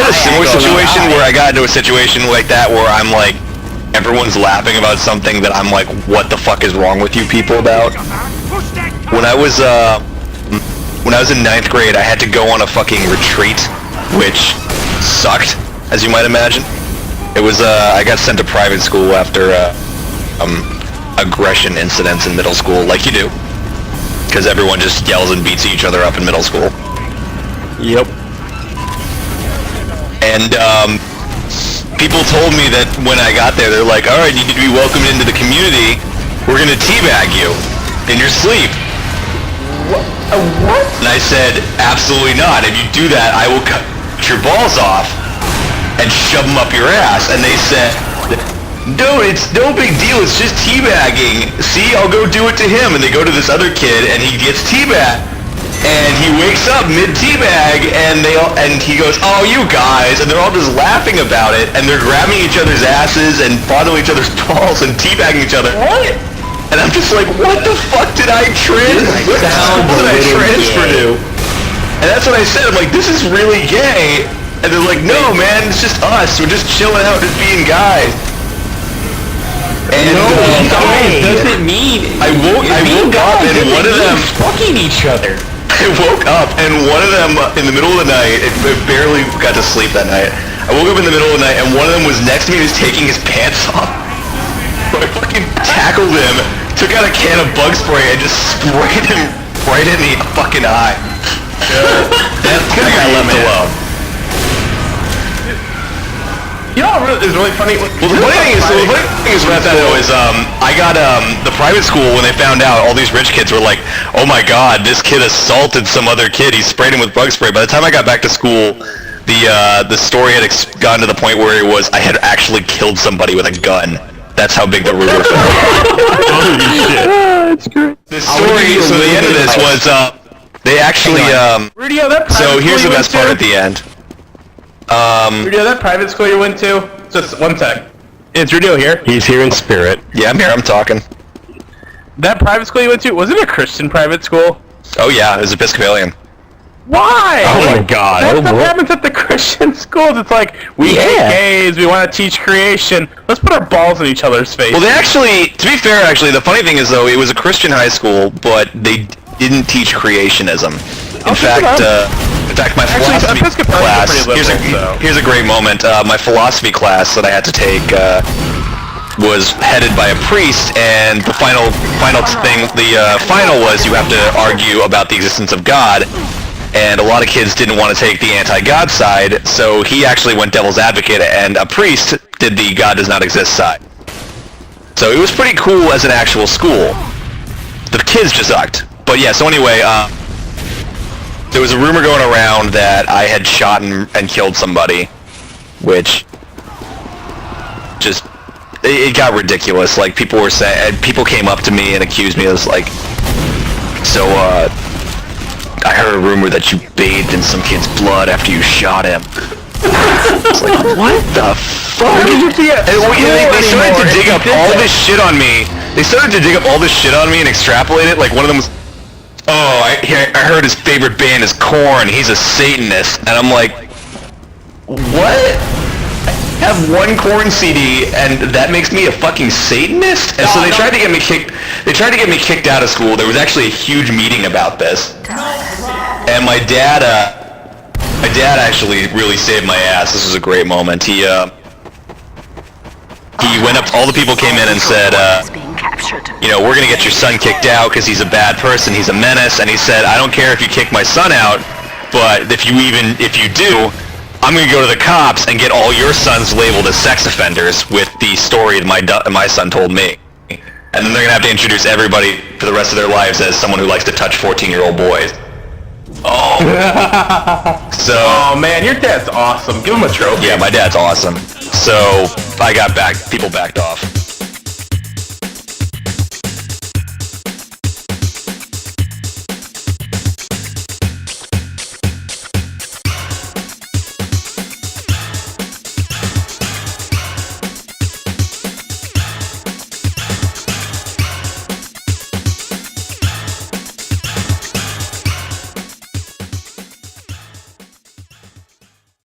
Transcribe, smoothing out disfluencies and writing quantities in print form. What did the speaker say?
had a similar situation where I got into a situation like that where I'm like, everyone's laughing about something that I'm like, what the fuck is wrong with you people about? When I was in 9th grade, I had to go on a fucking retreat, which sucked, as you might imagine. It was, I got sent to private school after, aggression incidents in middle school, like you do. Because everyone just yells and beats each other up in middle school. Yep. And, people told me that when I got there, they're like, alright, you need to be welcomed into the community. We're gonna teabag you in your sleep. What? And I said, absolutely not. If you do that, I will cut your balls off and shove them up your ass. And they said, no, it's no big deal. It's just teabagging. See, I'll go do it to him. And they go to this other kid, and he gets teabagged. And he wakes up mid-teabag, and he goes, oh, you guys. And they're all just laughing about it. And they're grabbing each other's asses and fondling each other's balls and teabagging each other. What? And I'm just like, what the fuck did I transfer to? And that's what I said. I'm like, this is really gay. And they're like, no, man, it's just us. We're just chilling out, just being guys. And no, guys doesn't mean. I woke up and one of them fucking each other. I woke up and one of them in the middle of the night. It barely got to sleep that night. I woke up in the middle of the night and one of them was next to me. He was taking his pants off. So I fucking tackled him, took out a can of bug spray, and just sprayed him right in the fucking eye. That guy left alone. You know what is really funny? Well, the funny thing is about that though is I got the private school when they found out, all these rich kids were like, oh my god, this kid assaulted some other kid. He sprayed him with bug spray. By the time I got back to schoschool, the story had gotten to the point where it was I had actually killed somebody with a gun. That's how big the rumor fell. Holy shit. That's great. The story, so the end of this was, they actually, Ruido, that so here's the best part at the end. Ruido, that private school you went to? Just one sec. It's Ruido here. He's here in spirit. Yeah, I'm here, I'm talking. That private school you went to, was it a Christian private school? Oh yeah, it was Episcopalian. Why? Oh my god. That's what happens at the Christian schools. It's like, we hate gays, we want to teach creation. Let's put our balls in each other's faces. Well, they actually, to be fair, actually, the funny thing is, though, it was a Christian high school, but they didn't teach creationism. In fact, my philosophy class, here's a great moment. My philosophy class that I had to take was headed by a priest, and the final thing, the final was you have to argue about the existence of God. And a lot of kids didn't want to take the anti-God side, so he actually went devil's advocate, and a priest did the God does not exist side. So it was pretty cool as an actual school. The kids just sucked. But yeah, so anyway, there was a rumor going around that I had shot and killed somebody, which just, it got ridiculous. Like, people were saying, people came up to me and accused me of, like, so, I heard a rumor that you bathed in some kid's blood after you shot him. It's like, what the fuck? They started to dig up all this shit on me. They started to dig up all this shit on me and extrapolate it. Like, one of them was, oh, I heard his favorite band is Korn. He's a Satanist. And I'm like, what? I have one Korn CD, and that makes me a fucking Satanist? And so they tried to get me kicked. They tried to get me kicked out of school. There was actually a huge meeting about this. And my dad actually really saved my ass. This was a great moment. He went up, all the people came in and said, you know, we're gonna get your son kicked out because he's a bad person, he's a menace, and he said, I don't care if you kick my son out, but if you do, I'm gonna go to the cops and get all your sons labeled as sex offenders with the story that my son told me. And then they're gonna have to introduce everybody for the rest of their lives as someone who likes to touch 14-year-old boys. Oh. So. Oh man, your dad's awesome. Give him a trophy. Yeah, my dad's awesome. So I got people backed off.